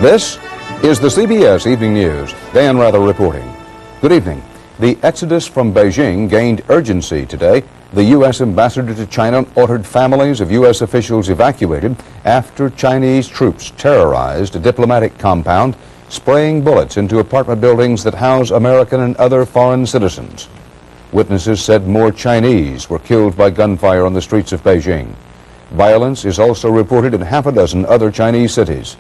This is the CBS Evening News. Dan Rather reporting. Good evening. The exodus from Beijing gained urgency today. The U.S. ambassador to China ordered families of U.S. officials evacuated after Chinese troops terrorized a diplomatic compound, spraying bullets into apartment buildings that house American and other foreign citizens. Witnesses said more Chinese were killed by gunfire on the streets of Beijing. Violence is also reported in half a dozen other Chinese cities.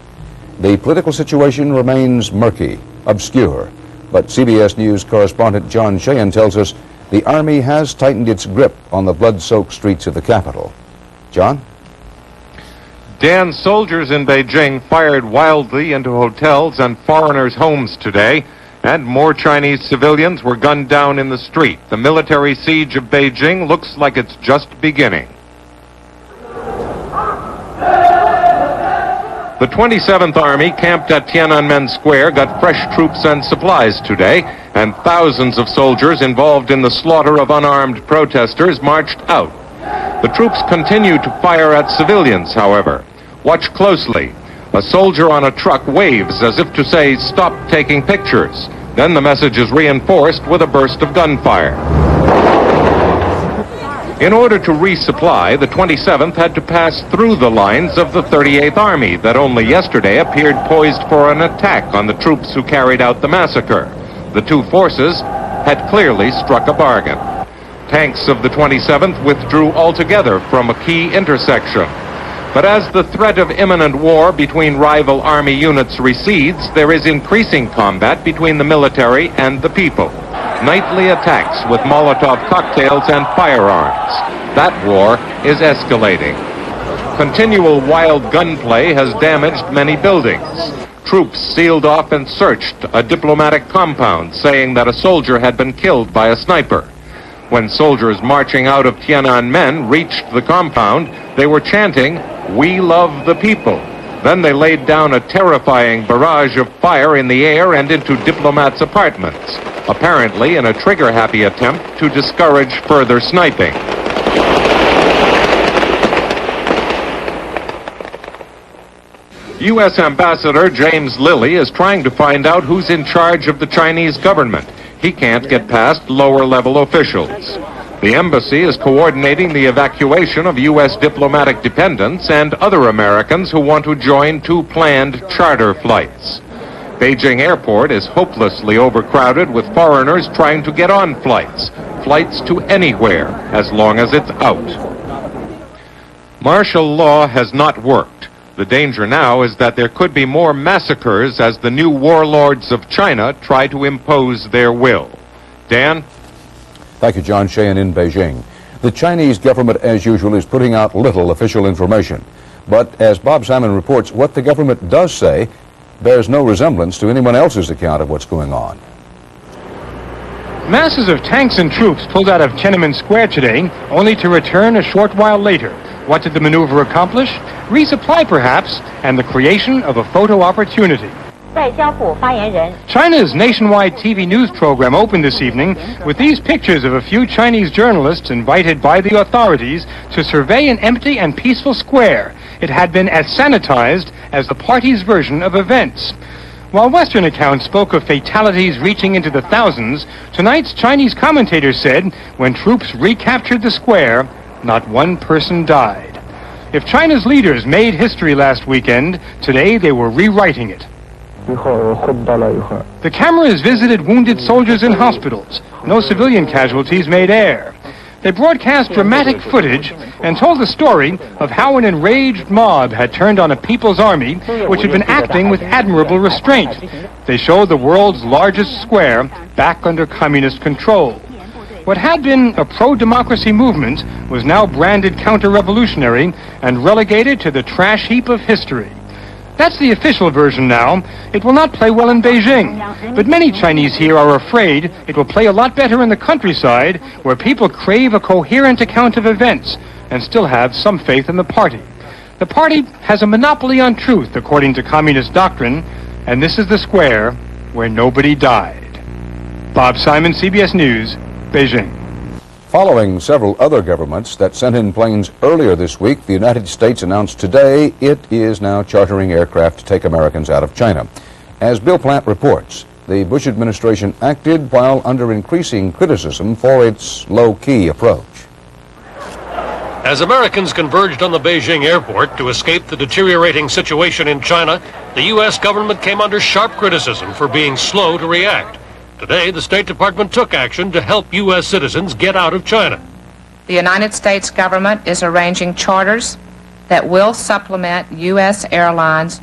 The political situation remains murky, obscure, but CBS News correspondent John Sheehan tells us the Army has tightened its grip on the blood-soaked streets of the capital. John? Dan, soldiers in Beijing fired wildly into hotels and foreigners' homes today, and more Chinese civilians were gunned down in the street. The military siege of Beijing looks like it's just beginning. The 27th Army, camped at Tiananmen Square, got fresh troops and supplies today, and thousands of soldiers involved in the slaughter of unarmed protesters marched out. The troops continue to fire at civilians, however. Watch closely. A soldier on a truck waves as if to say, "Stop taking pictures." Then the message is reinforced with a burst of gunfire. In order to resupply, the 27th had to pass through the lines of the 38th Army that only yesterday appeared poised for an attack on the troops who carried out the massacre. The two forces had clearly struck a bargain. Tanks of the 27th withdrew altogether from a key intersection. But as the threat of imminent war between rival army units recedes, there is increasing combat between the military and the people. Nightly attacks with Molotov cocktails and firearms. That war is escalating. Continual wild gunplay has damaged many buildings. Troops sealed off and searched a diplomatic compound, saying that a soldier had been killed by a sniper. When soldiers marching out of Tiananmen reached the compound, they were chanting, "We love the people." Then they laid down a terrifying barrage of fire in the air and into diplomats' apartments, apparently in a trigger-happy attempt to discourage further sniping. U.S. Ambassador James Lilly is trying to find out who's in charge of the Chinese government. He can't get past lower-level officials. The embassy is coordinating the evacuation of U.S. diplomatic dependents and other Americans who want to join two planned charter flights. Beijing Airport is hopelessly overcrowded with foreigners trying to get on flights to anywhere, as long as it's out. Martial law has not worked. The danger now is that there could be more massacres as the new warlords of China try to impose their will. Dan? Thank you, John Sheehan in Beijing. The Chinese government, as usual, is putting out little official information. But as Bob Simon reports, what the government does say bears no resemblance to anyone else's account of what's going on. Masses of tanks and troops pulled out of Tiananmen Square today, only to return a short while later. What did the maneuver accomplish? Resupply, perhaps, and the creation of a photo opportunity. China's nationwide TV news program opened this evening with these pictures of a few Chinese journalists invited by the authorities to survey an empty and peaceful square. It had been as sanitized as the party's version of events. While Western accounts spoke of fatalities reaching into the thousands, tonight's Chinese commentators said when troops recaptured the square, not one person died. If China's leaders made history last weekend, today they were rewriting it. The cameras visited wounded soldiers in hospitals. No civilian casualties made air. They broadcast dramatic footage and told the story of how an enraged mob had turned on a people's army which had been acting with admirable restraint. They showed the world's largest square back under communist control. What had been a pro-democracy movement was now branded counter-revolutionary and relegated to the trash heap of history. That's the official version now. It will not play well in Beijing, but many Chinese here are afraid it will play a lot better in the countryside, where people crave a coherent account of events and still have some faith in the party. The party has a monopoly on truth, according to communist doctrine, and this is the square where nobody died. Bob Simon, CBS News, Beijing. Following several other governments that sent in planes earlier this week, the United States announced today it is now chartering aircraft to take Americans out of China. As Bill Plant reports, the Bush administration acted while under increasing criticism for its low-key approach. As Americans converged on the Beijing airport to escape the deteriorating situation in China, the U.S. government came under sharp criticism for being slow to react. Today, the State Department took action to help U.S. citizens get out of China. The United States government is arranging charters that will supplement U.S. airlines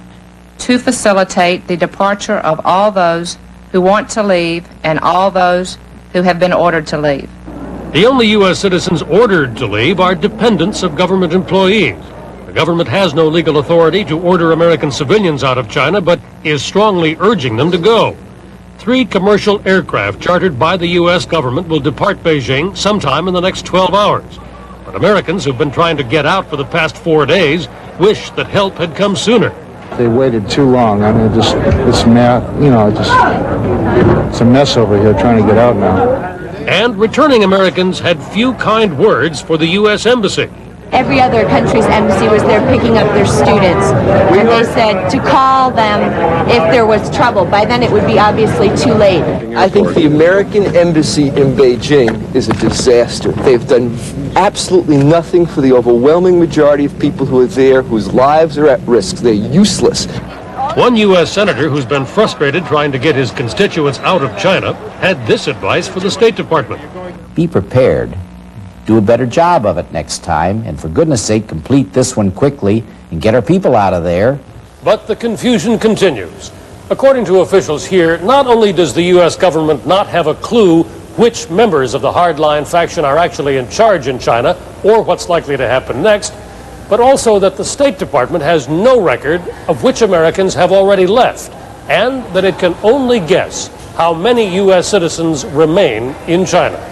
to facilitate the departure of all those who want to leave and all those who have been ordered to leave. The only U.S. citizens ordered to leave are dependents of government employees. The government has no legal authority to order American civilians out of China, but is strongly urging them to go. 3 commercial aircraft chartered by the U.S. government will depart Beijing sometime in the next 12 hours. But Americans who've been trying to get out for the past 4 days wish that help had come sooner. They waited too long. I mean, it's a mess over here trying to get out now. And returning Americans had few kind words for the U.S. Embassy. Every other country's embassy was there picking up their students, and they said to call them if there was trouble. By then it would be obviously too late. I think the American embassy in Beijing is a disaster. They've done absolutely nothing for the overwhelming majority of people who are there, whose lives are at risk. They're useless. One U.S. senator who's been frustrated trying to get his constituents out of China had this advice for the State Department. Be prepared. Do a better job of it next time, and for goodness sake, complete this one quickly and get our people out of there. But the confusion continues. According to officials here, not only does the U.S. government not have a clue which members of the hardline faction are actually in charge in China or what's likely to happen next, but also that the State Department has no record of which Americans have already left, and that it can only guess how many U.S. citizens remain in China.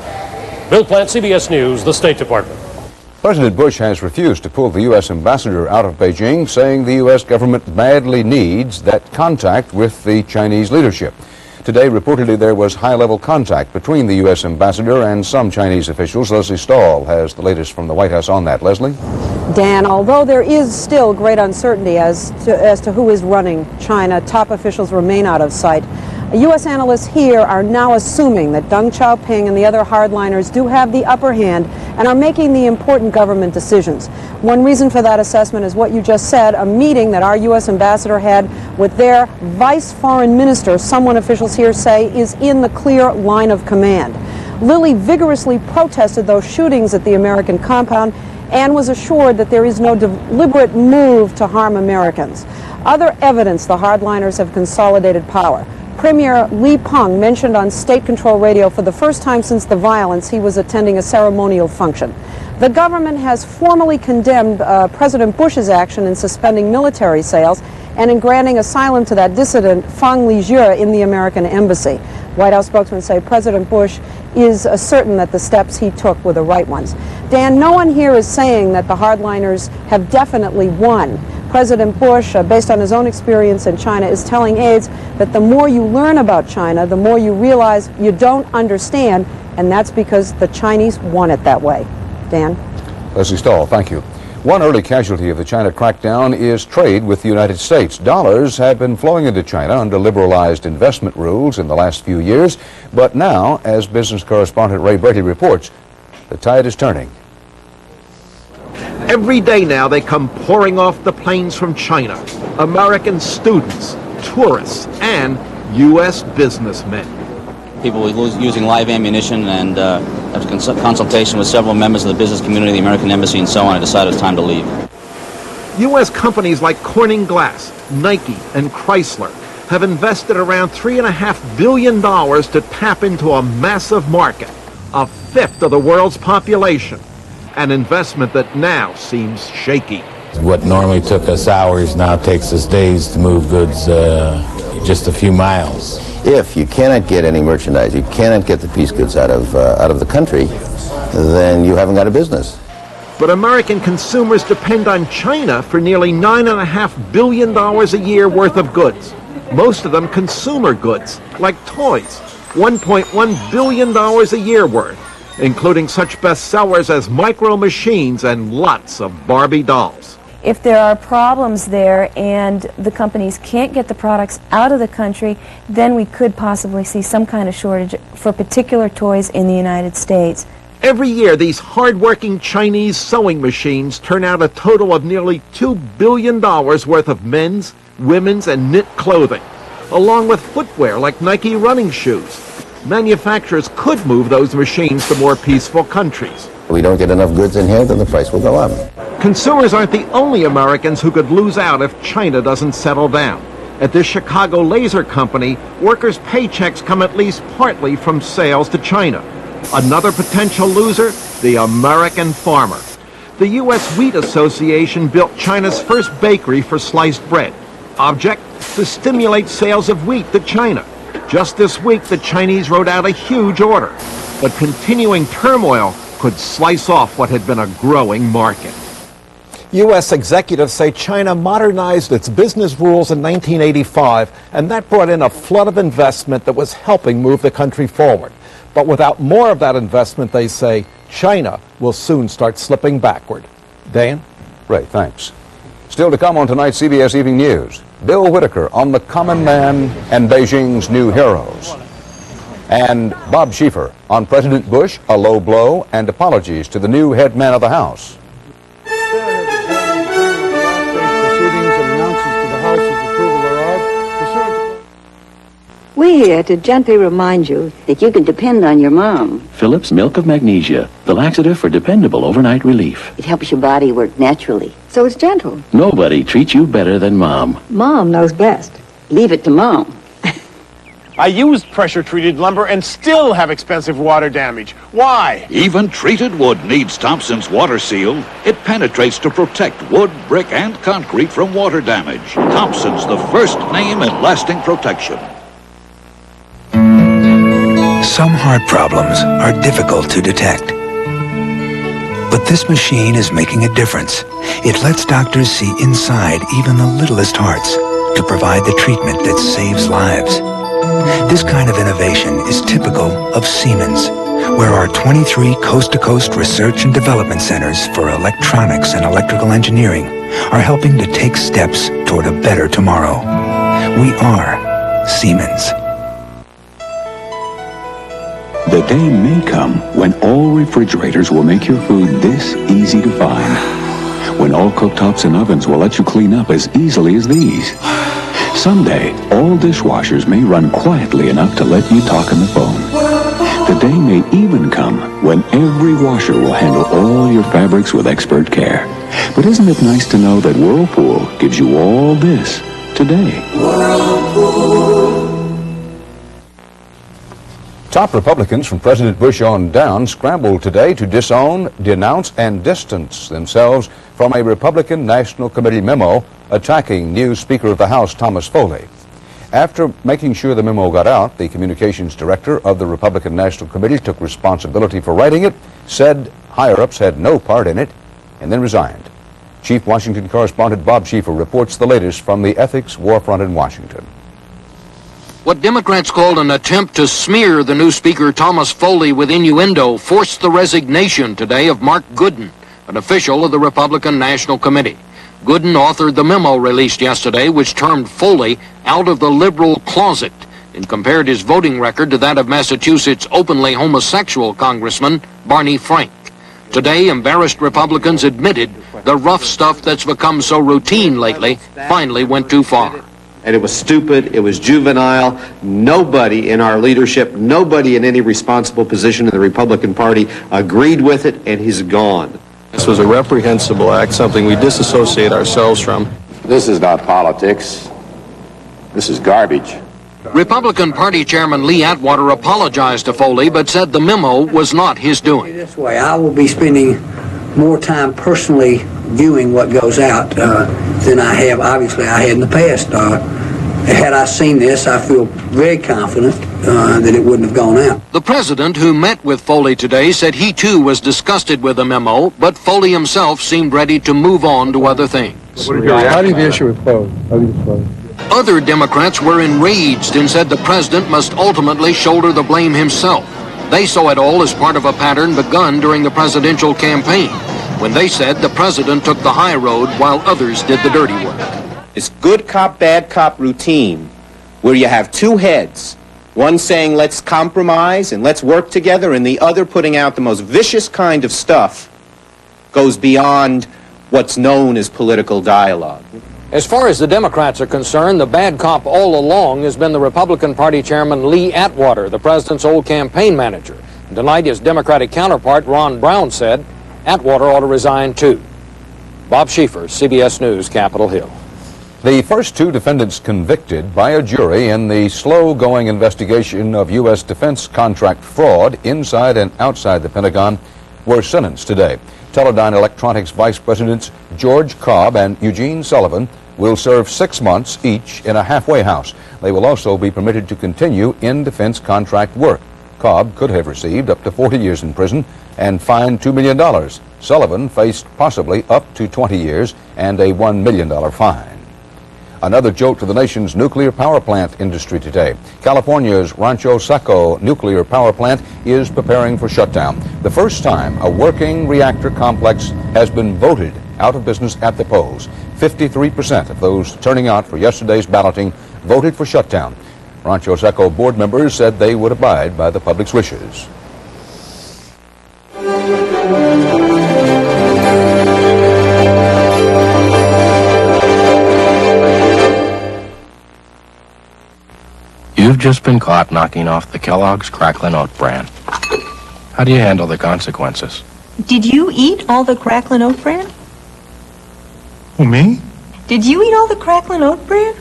Bill Plant, CBS News, the State Department. President Bush has refused to pull the U.S. ambassador out of Beijing, saying the U.S. government badly needs that contact with the Chinese leadership. Today, reportedly, there was high-level contact between the U.S. ambassador and some Chinese officials. Leslie Stahl has the latest from the White House on that. Leslie? Dan, although there is still great uncertainty as to who is running China, top officials remain out of sight. U.S. analysts here are now assuming that Deng Xiaoping and the other hardliners do have the upper hand and are making the important government decisions. One reason for that assessment is what you just said, a meeting that our U.S. ambassador had with their vice foreign minister, someone officials here say is in the clear line of command. Lilly vigorously protested those shootings at the American compound and was assured that there is no deliberate move to harm Americans. Other evidence the hardliners have consolidated power. Premier Li Peng mentioned on state control radio for the first time since the violence he was attending a ceremonial function. The government has formally condemned President Bush's action in suspending military sales and in granting asylum to that dissident Fang Lijie in the American embassy. White House spokesman say President Bush is certain that the steps he took were the right ones. Dan, no one here is saying that the hardliners have definitely won. President Bush, based on his own experience in China, is telling aides that the more you learn about China, the more you realize you don't understand, and that's because the Chinese want it that way. Dan? Leslie Stahl, thank you. One early casualty of the China crackdown is trade with the United States. Dollars have been flowing into China under liberalized investment rules in the last few years, but now, as business correspondent Ray Brady reports, the tide is turning. Every day now they come pouring off the planes from China. American students, tourists, and U.S. businessmen. People using live ammunition, and after consultation with several members of the business community, the American Embassy, and so on, I decided it's time to leave. U.S. companies like Corning Glass, Nike, and Chrysler have invested around $3.5 billion to tap into a massive market, a fifth of the world's population. An investment that now seems shaky. What normally took us hours now takes us days to move goods just a few miles. If you cannot get any merchandise, you cannot get the piece goods out of the country, then you haven't got a business. But American consumers depend on China for nearly $9.5 billion a year worth of goods. Most of them consumer goods, like toys, $1.1 billion a year worth. including such bestsellers as Micro Machines and lots of Barbie dolls. If there are problems there and the companies can't get the products out of the country, then we could possibly see some kind of shortage for particular toys in the United States. Every year, these hard-working Chinese sewing machines turn out a total of nearly $2 billion worth of men's, women's, and knit clothing, along with footwear like Nike running shoes. Manufacturers could move those machines to more peaceful countries. We don't get enough goods in here, then the price will go up. Consumers aren't the only Americans who could lose out if China doesn't settle down. At this Chicago laser company, workers' paychecks come at least partly from sales to China. Another potential loser, the American farmer. The U.S. Wheat Association built China's first bakery for sliced bread. Object, to stimulate sales of wheat to China. Just this week, the Chinese wrote out a huge order. But continuing turmoil could slice off what had been a growing market. U.S. executives say China modernized its business rules in 1985, and that brought in a flood of investment that was helping move the country forward. But without more of that investment, they say, China will soon start slipping backward. Dan? Ray, thanks. Still to come on tonight's CBS Evening News, Bill Whitaker on the common man and Beijing's new heroes. And Bob Schieffer on President Bush, a low blow, and apologies to the new head man of the House. We're here to gently remind you that you can depend on your mom. Phillips Milk of Magnesia, the laxative for dependable overnight relief. It helps your body work naturally, so it's gentle. Nobody treats you better than Mom. Mom knows best. Leave it to Mom. I used pressure-treated lumber and still have expensive water damage. Why? Even treated wood needs Thompson's Water Seal. It penetrates to protect wood, brick, and concrete from water damage. Thompson's, the first name in lasting protection. Some heart problems are difficult to detect. But this machine is making a difference. It lets doctors see inside even the littlest hearts to provide the treatment that saves lives. This kind of innovation is typical of Siemens, where our 23 coast-to-coast research and development centers for electronics and electrical engineering are helping to take steps toward a better tomorrow. We are Siemens. The day may come when all refrigerators will make your food this easy to find. When all cooktops and ovens will let you clean up as easily as these. Someday, all dishwashers may run quietly enough to let you talk on the phone. The day may even come when every washer will handle all your fabrics with expert care. But isn't it nice to know that Whirlpool gives you all this today? Whirlpool. Top Republicans from President Bush on down scrambled today to disown, denounce, and distance themselves from a Republican National Committee memo attacking new Speaker of the House Thomas Foley. After making sure the memo got out, the communications director of the Republican National Committee took responsibility for writing it, said higher-ups had no part in it, and then resigned. Chief Washington correspondent Bob Schieffer reports the latest from the ethics warfront in Washington. What Democrats called an attempt to smear the new Speaker Thomas Foley with innuendo forced the resignation today of Mark Gooden, an official of the Republican National Committee. Gooden authored the memo released yesterday, which termed Foley out of the liberal closet and compared his voting record to that of Massachusetts' openly homosexual Congressman Barney Frank. Today, embarrassed Republicans admitted the rough stuff that's become so routine lately finally went too far. And it was stupid, it was juvenile. Nobody in our leadership, nobody in any responsible position in the Republican Party agreed with it, and he's gone. This was a reprehensible act, something we disassociate ourselves from. This is not politics. This is garbage. Republican Party Chairman Lee Atwater apologized to Foley, but said the memo was not his doing. This way, I will be spending more time personally viewing what goes out than I have, obviously, I had in the past. Had I seen this, I feel very confident that it wouldn't have gone out. The president, who met with Foley today, said he too was disgusted with the memo, but Foley himself seemed ready to move on to other things. How do you issue with closed? Other Democrats were enraged and said the president must ultimately shoulder the blame himself. They saw it all as part of a pattern begun during the presidential campaign, when they said the president took the high road while others did the dirty work. This good cop, bad cop routine, where you have two heads, one saying let's compromise and let's work together, and the other putting out the most vicious kind of stuff, goes beyond what's known as political dialogue. As far as the Democrats are concerned, the bad cop all along has been the Republican Party Chairman Lee Atwater, the president's old campaign manager. And tonight, his Democratic counterpart, Ron Brown, said Atwater ought to resign too. Bob Schieffer, CBS News, Capitol Hill. The first two defendants convicted by a jury in the slow-going investigation of U.S. defense contract fraud inside and outside the Pentagon were sentenced today. Teledyne Electronics Vice Presidents George Cobb and Eugene Sullivan will serve 6 months each in a halfway house. They will also be permitted to continue in defense contract work. Cobb could have received up to 40 years in prison and fined $2 million. Sullivan faced possibly up to 20 years and a $1 million fine. Another jolt to the nation's nuclear power plant industry today. California's Rancho Seco nuclear power plant is preparing for shutdown. The first time a working reactor complex has been voted out of business at the polls. 53% of those turning out for yesterday's balloting voted for shutdown. Rancho Seco board members said they would abide by the public's wishes. You've just been caught knocking off the Kellogg's Cracklin' Oat Bran. How do you handle the consequences? Did you eat all the Cracklin' Oat Bran? Who, me? Did you eat all the Cracklin' Oat Bran?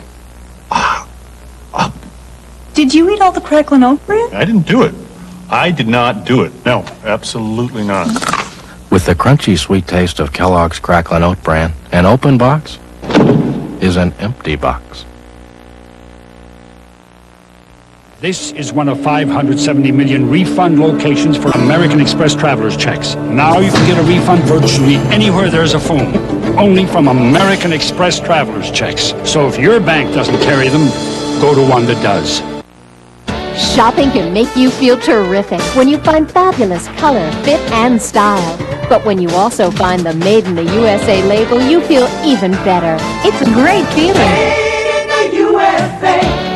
Did you eat all the Cracklin' Oat Bran? I didn't do it. I did not do it. No, absolutely not. With the crunchy sweet taste of Kellogg's Cracklin' Oat Bran, an open box is an empty box. This is one of 570 million refund locations for American Express traveler's checks. Now you can get a refund virtually anywhere there's a phone. Only from American Express traveler's checks. So if your bank doesn't carry them, go to one that does. Shopping can make you feel terrific when you find fabulous color, fit, and style. But when you also find the Made in the USA label, you feel even better. It's a great feeling. Made in the USA.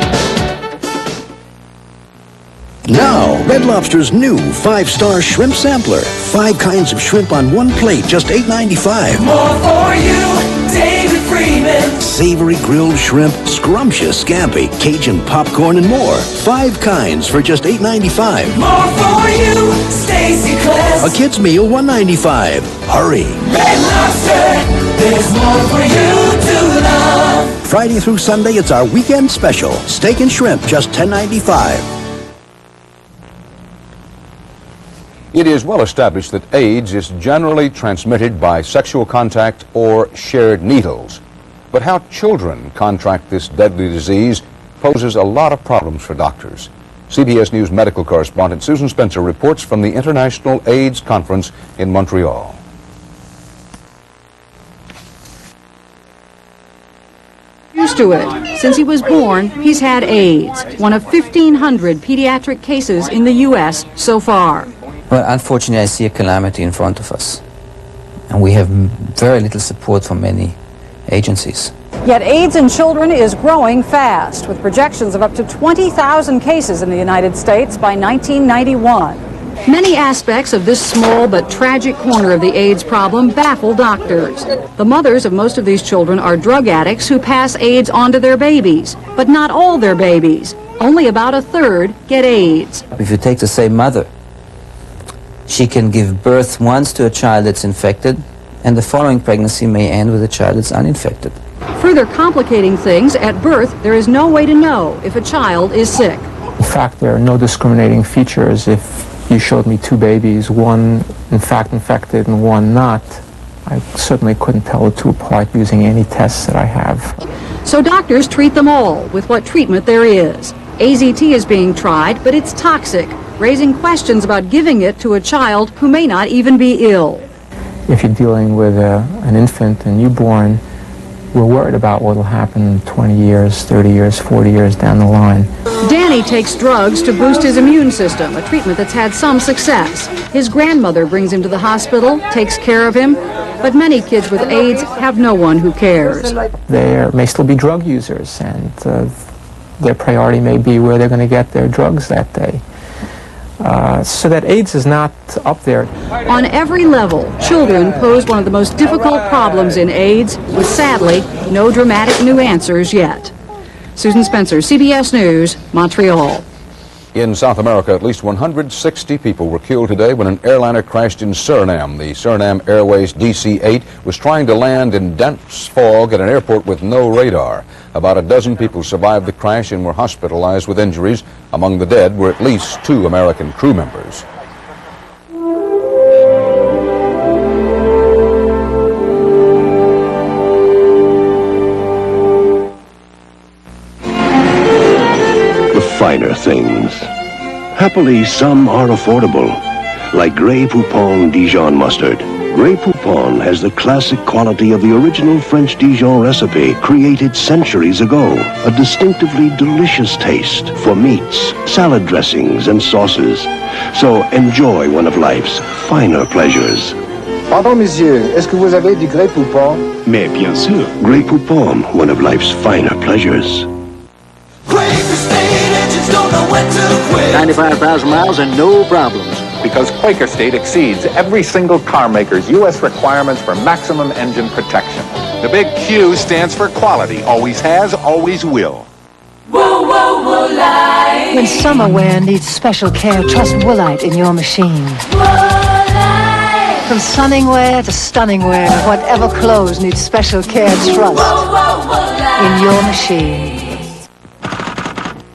Now, Red Lobster's new 5-star shrimp sampler. 5 kinds of shrimp on one plate, just $8.95. More for you, David Freeman. Savory grilled shrimp, scrumptious scampi, Cajun popcorn, and more. 5 kinds for just $8.95. More for you, Stacy Class. A kid's meal, $1.95. Hurry. Red Lobster, there's more for you to love. Friday through Sunday, it's our weekend special. Steak and shrimp, just $10.95. It is well established that AIDS is generally transmitted by sexual contact or shared needles. But how children contract this deadly disease poses a lot of problems for doctors. CBS News medical correspondent Susan Spencer reports from the International AIDS Conference in Montreal. Used to it. Since he was born, he's had AIDS, one of 1,500 pediatric cases in the U.S. so far. Well, unfortunately, I see a calamity in front of us, and we have very little support from many agencies. Yet AIDS in children is growing fast, with projections of up to 20,000 cases in the United States by 1991. Many aspects of this small but tragic corner of the AIDS problem baffle doctors. The mothers of most of these children are drug addicts who pass AIDS on to their babies, but not all their babies. Only about a third get AIDS. If you take the same mother, she can give birth once to a child that's infected, and the following pregnancy may end with a child that's uninfected. Further complicating things, at birth, there is no way to know if a child is sick. In fact, there are no discriminating features. If you showed me 2 babies, one in fact infected and one not, I certainly couldn't tell the 2 apart using any tests that I have. So doctors treat them all with what treatment there is. AZT is being tried, but it's toxic, raising questions about giving it to a child who may not even be ill. If you're dealing with an infant, a newborn, we're worried about what will happen 20 years, 30 years, 40 years down the line. Danny takes drugs to boost his immune system, a treatment that's had some success. His grandmother brings him to the hospital, takes care of him, but many kids with AIDS have no one who cares. They may still be drug users, and their priority may be where they're going to get their drugs that day. So that AIDS is not up there. On every level, children pose one of the most difficult problems in AIDS, with sadly, no dramatic new answers yet. Susan Spencer, CBS News, Montreal. In South America, at least 160 people were killed today when an airliner crashed in Suriname. The Suriname Airways DC-8 was trying to land in dense fog at an airport with no radar. About a dozen people survived the crash and were hospitalized with injuries. Among the dead were at least 2 American crew members. Finer things. Happily, some are affordable, like Grey Poupon Dijon mustard. Grey Poupon has the classic quality of the original French Dijon recipe created centuries ago. A distinctively delicious taste for meats, salad dressings, and sauces. So enjoy one of life's finer pleasures. Pardon, monsieur, est-ce que vous avez du Grey Poupon? Mais bien sûr. Grey Poupon, one of life's finer pleasures. 95,000 miles and no problems. Because Quaker State exceeds every single car maker's U.S. requirements for maximum engine protection. The big Q stands for quality. Always has, always will. Whoa, whoa, Woolite. When summer wear needs special care, trust Woolite in your machine. Woolite. From sunning wear to stunning wear, whatever clothes need special care, trust in your machine.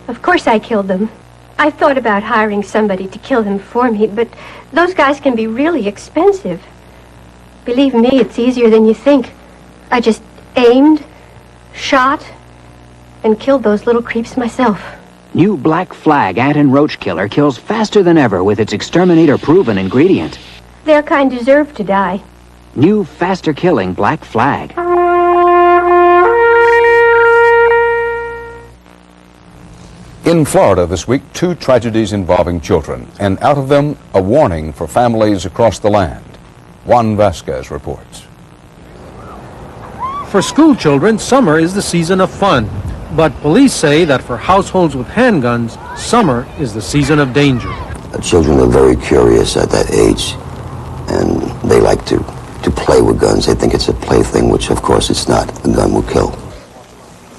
Of course I killed them. I thought about hiring somebody to kill them for me, but those guys can be really expensive. Believe me, it's easier than you think. I just aimed, shot, and killed those little creeps myself. New Black Flag ant and roach killer kills faster than ever with its exterminator-proven ingredient. Their kind deserve to die. New, faster-killing Black Flag. In Florida this week, 2 tragedies involving children, and out of them, a warning for families across the land. Juan Vasquez reports. For school children, summer is the season of fun. But police say that for households with handguns, summer is the season of danger. Children are very curious at that age, and they like to play with guns. They think it's a plaything, which of course it's not. A gun will kill.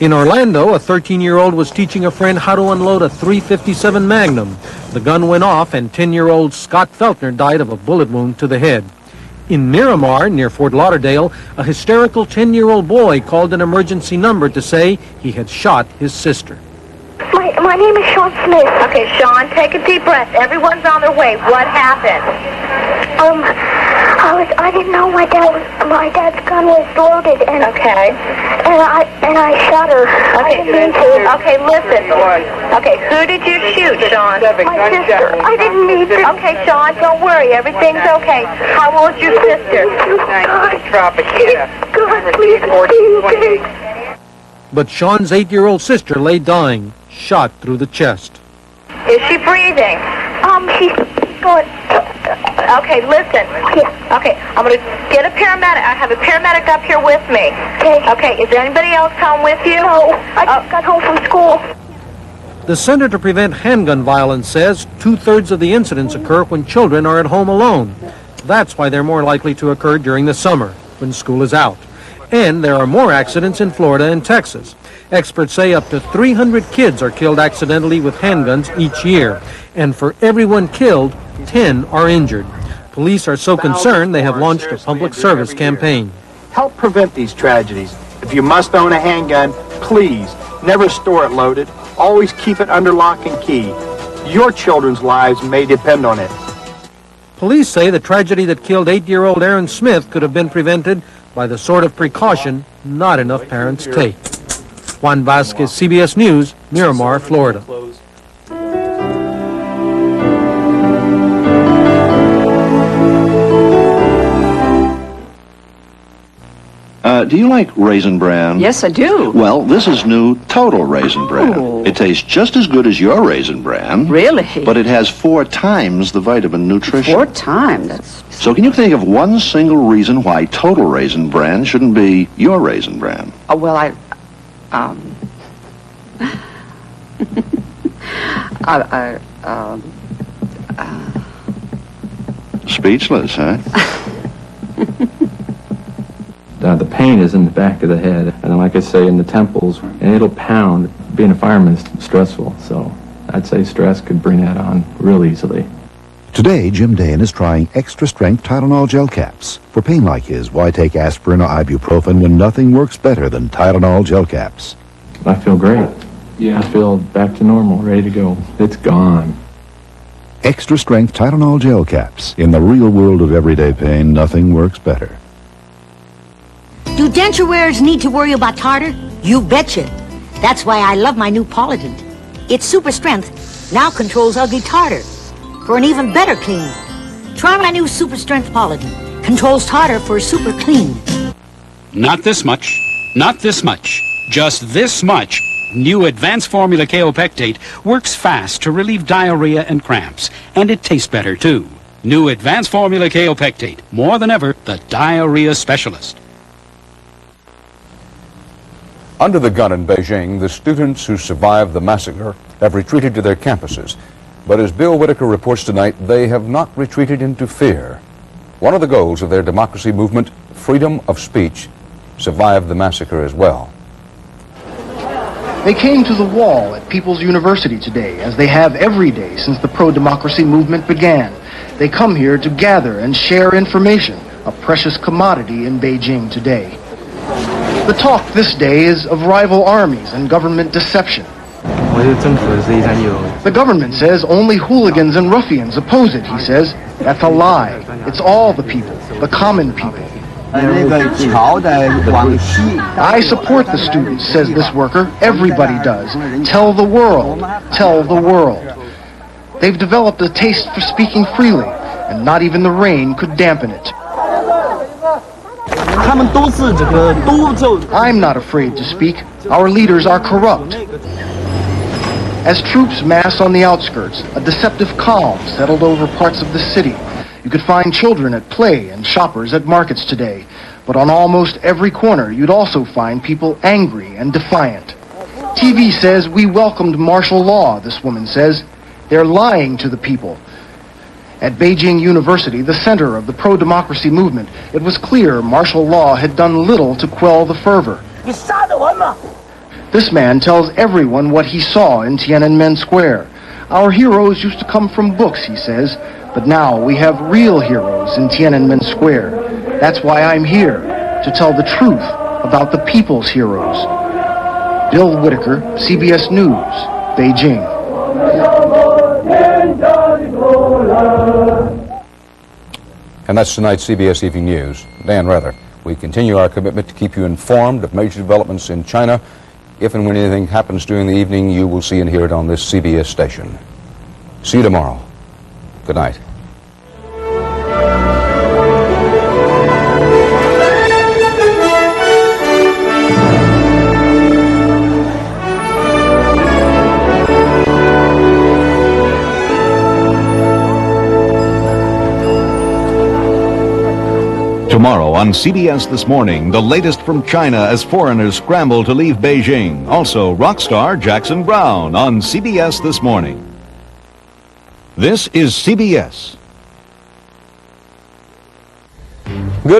In Orlando, a 13-year-old was teaching a friend how to unload a .357 Magnum. The gun went off, and 10-year-old Scott Feltner died of a bullet wound to the head. In Miramar, near Fort Lauderdale, a hysterical 10-year-old boy called an emergency number to say he had shot his sister. My name is Sean Smith. Okay, Sean, take a deep breath. Everyone's on their way. What happened? I didn't know my dad's gun was loaded, and okay, and I shot her. Okay, I didn't mean to. Okay, listen. Okay, who did you shoot, Sean? My sister. I didn't mean to. Okay, Sean, don't worry. Everything's okay. How old's your sister? God, please, okay. But Sean's 8-year-old sister lay dying, shot through the chest. Is she breathing? She's going. Okay, listen. Yeah. Okay, I'm going to get a paramedic. I have a paramedic up here with me. Okay. Okay, is there anybody else home with you? No, I just got home from school. The Center to Prevent Handgun Violence says 2/3 of the incidents occur when children are at home alone. That's why they're more likely to occur during the summer, when school is out. And there are more accidents in Florida and Texas. Experts say up to 300 kids are killed accidentally with handguns each year. And for every one killed, 10 are injured. Police are so concerned they have launched a public service campaign. Help prevent these tragedies. If you must own a handgun, please never store it loaded. Always keep it under lock and key. Your children's lives may depend on it. Police say the tragedy that killed 8-year-old Aaron Smith could have been prevented by the sort of precaution not enough parents take. Juan Vasquez, CBS News, Miramar, Florida. Do you like Raisin Bran? Yes, I do. Well, this is new Total Raisin Bran. It tastes just as good as your Raisin Bran. Really? But it has 4 times the vitamin nutrition. 4 times? That's... So can you think of one single reason why Total Raisin Bran shouldn't be your Raisin Bran? Oh, well, Speechless, huh? The pain is in the back of the head, and like I say, in the temples, and it'll pound. Being a fireman is stressful, so I'd say stress could bring that on real easily. Today, Jim Dahan is trying extra-strength Tylenol gel caps. For pain like his, why take aspirin or ibuprofen when nothing works better than Tylenol gel caps? I feel great. Yeah. I feel back to normal, ready to go. It's gone. Extra-strength Tylenol gel caps. In the real world of everyday pain, nothing works better. Do denture wearers need to worry about tartar? You betcha. That's why I love my new Polident. Its super strength now controls ugly tartar for an even better clean. Try my new super strength Polident. Controls tartar for a super clean. Not this much. Not this much. Just this much. New Advanced Formula Kaopectate works fast to relieve diarrhea and cramps. And it tastes better, too. New Advanced Formula Kaopectate. More than ever, the diarrhea specialist. Under the gun in Beijing, the students who survived the massacre have retreated to their campuses. But as Bill Whitaker reports tonight, they have not retreated into fear. One of the goals of their democracy movement, freedom of speech, survived the massacre as well. They came to the wall at People's University today, as they have every day since the pro-democracy movement began. They come here to gather and share information, a precious commodity in Beijing today. The talk this day is of rival armies and government deception. The government says only hooligans and ruffians oppose it, he says. That's a lie. It's all the people, the common people. I support the students, says this worker. Everybody does. Tell the world. Tell the world. They've developed a taste for speaking freely, and not even the rain could dampen it. I'm not afraid to speak. Our leaders are corrupt. As troops mass on the outskirts, a deceptive calm settled over parts of the city. You could find children at play and shoppers at markets today. But on almost every corner, you'd also find people angry and defiant. TV says we welcomed martial law, this woman says. They're lying to the people. At Beijing University, the center of the pro-democracy movement, it was clear martial law had done little to quell the fervor. This man tells everyone what he saw in Tiananmen Square. Our heroes used to come from books, he says, but now we have real heroes in Tiananmen Square. That's why I'm here, to tell the truth about the people's heroes. Bill Whitaker, CBS News, Beijing. And that's tonight's CBS Evening News. Dan Rather. We continue our commitment to keep you informed of major developments in China. If and when anything happens during the evening, you will see and hear it on this CBS station. See you tomorrow. Good night. Tomorrow on CBS This Morning, the latest from China as foreigners scramble to leave Beijing. Also, rock star Jackson Browne on CBS This Morning. This is CBS.